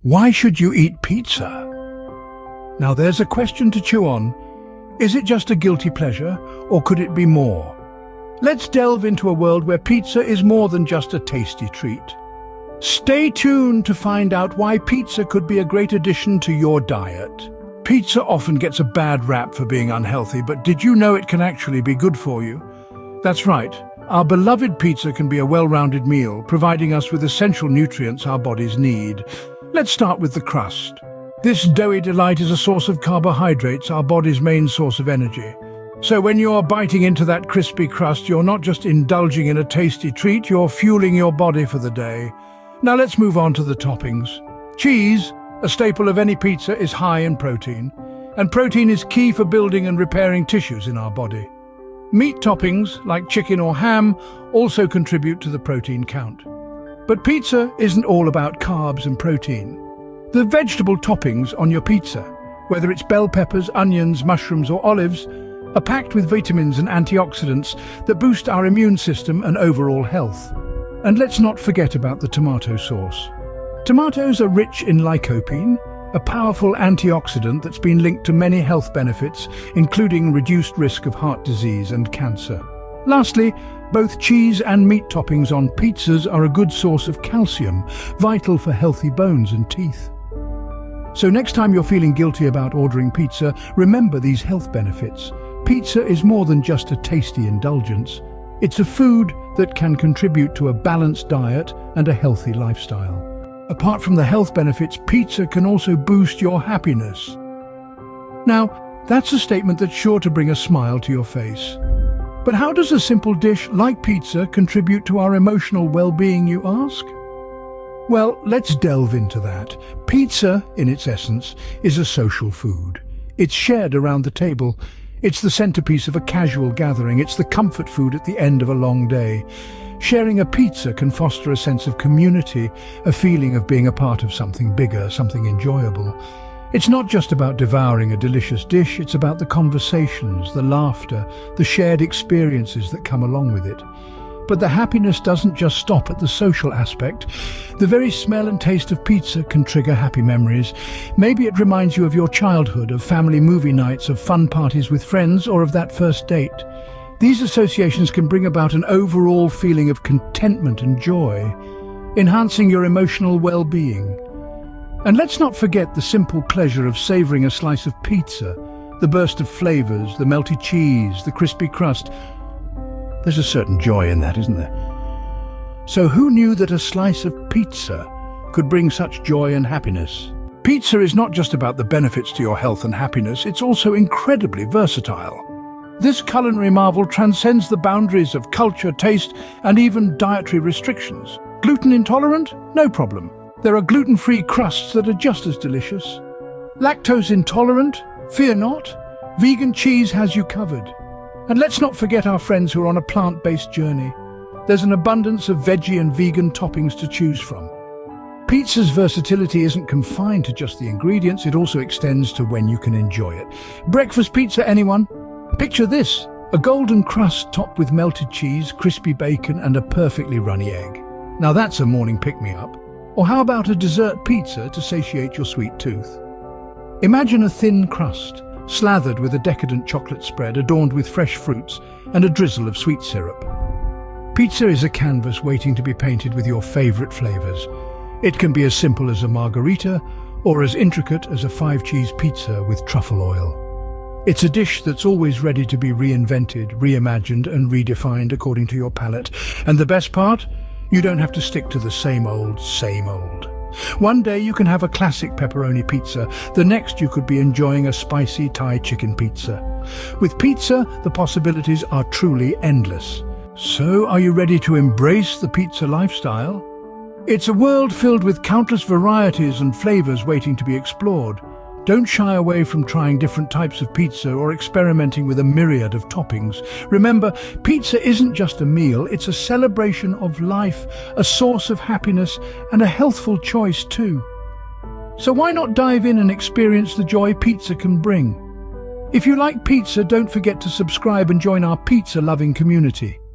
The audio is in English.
Why should you eat pizza? Now there's a question to chew on. Is it just a guilty pleasure, or could it be more? Let's delve into a world where pizza is more than just a tasty treat. Stay tuned to find out why pizza could be a great addition to your diet. Pizza often gets a bad rap for being unhealthy, but did you know it can actually be good for you? That's right. Our beloved pizza can be a well-rounded meal, providing us with essential nutrients our bodies need. Let's start with the crust. This doughy delight is a source of carbohydrates, our body's main source of energy. So when you're biting into that crispy crust, you're not just indulging in a tasty treat, you're fueling your body for the day. Now let's move on to the toppings. Cheese, a staple of any pizza, is high in protein. And protein is key for building and repairing tissues in our body. Meat toppings, like chicken or ham, also contribute to the protein count. But pizza isn't all about carbs and protein. The vegetable toppings on your pizza, whether it's bell peppers, onions, mushrooms or olives, are packed with vitamins and antioxidants that boost our immune system and overall health. And let's not forget about the tomato sauce. Tomatoes are rich in lycopene, a powerful antioxidant that's been linked to many health benefits, including reduced risk of heart disease and cancer. Lastly, both cheese and meat toppings on pizzas are a good source of calcium, vital for healthy bones and teeth. So next time you're feeling guilty about ordering pizza, remember these health benefits. Pizza is more than just a tasty indulgence. It's a food that can contribute to a balanced diet and a healthy lifestyle. Apart from the health benefits, pizza can also boost your happiness. Now, that's a statement that's sure to bring a smile to your face. But how does a simple dish like pizza contribute to our emotional well-being, you ask? Well, let's delve into that. Pizza, in its essence, is a social food. It's shared around the table. It's the centerpiece of a casual gathering. It's the comfort food at the end of a long day. Sharing a pizza can foster a sense of community, a feeling of being a part of something bigger, something enjoyable. It's not just about devouring a delicious dish, it's about the conversations, the laughter, the shared experiences that come along with it. But the happiness doesn't just stop at the social aspect. The very smell and taste of pizza can trigger happy memories. Maybe it reminds you of your childhood, of family movie nights, of fun parties with friends, or of that first date. These associations can bring about an overall feeling of contentment and joy, enhancing your emotional well-being. And let's not forget the simple pleasure of savoring a slice of pizza, the burst of flavors, the melty cheese, the crispy crust. There's a certain joy in that, isn't there? So who knew that a slice of pizza could bring such joy and happiness? Pizza is not just about the benefits to your health and happiness, it's also incredibly versatile. This culinary marvel transcends the boundaries of culture, taste, and even dietary restrictions. Gluten intolerant? No problem. There are gluten-free crusts that are just as delicious. Lactose intolerant? Fear not. Vegan cheese has you covered. And let's not forget our friends who are on a plant-based journey. There's an abundance of veggie and vegan toppings to choose from. Pizza's versatility isn't confined to just the ingredients, it also extends to when you can enjoy it. Breakfast pizza, anyone? Picture this, a golden crust topped with melted cheese, crispy bacon, and a perfectly runny egg. Now that's a morning pick-me-up. Or how about a dessert pizza to satiate your sweet tooth? Imagine a thin crust, slathered with a decadent chocolate spread adorned with fresh fruits and a drizzle of sweet syrup. Pizza is a canvas waiting to be painted with your favorite flavors. It can be as simple as a margarita or as intricate as a 5-cheese pizza with truffle oil. It's a dish that's always ready to be reinvented, reimagined and redefined according to your palate. And the best part? You don't have to stick to the same old, same old. One day you can have a classic pepperoni pizza, the next you could be enjoying a spicy Thai chicken pizza. With pizza, the possibilities are truly endless. So, are you ready to embrace the pizza lifestyle? It's a world filled with countless varieties and flavors waiting to be explored. Don't shy away from trying different types of pizza or experimenting with a myriad of toppings. Remember, pizza isn't just a meal, it's a celebration of life, a source of happiness, and a healthful choice too. So why not dive in and experience the joy pizza can bring? If you like pizza, don't forget to subscribe and join our pizza-loving community.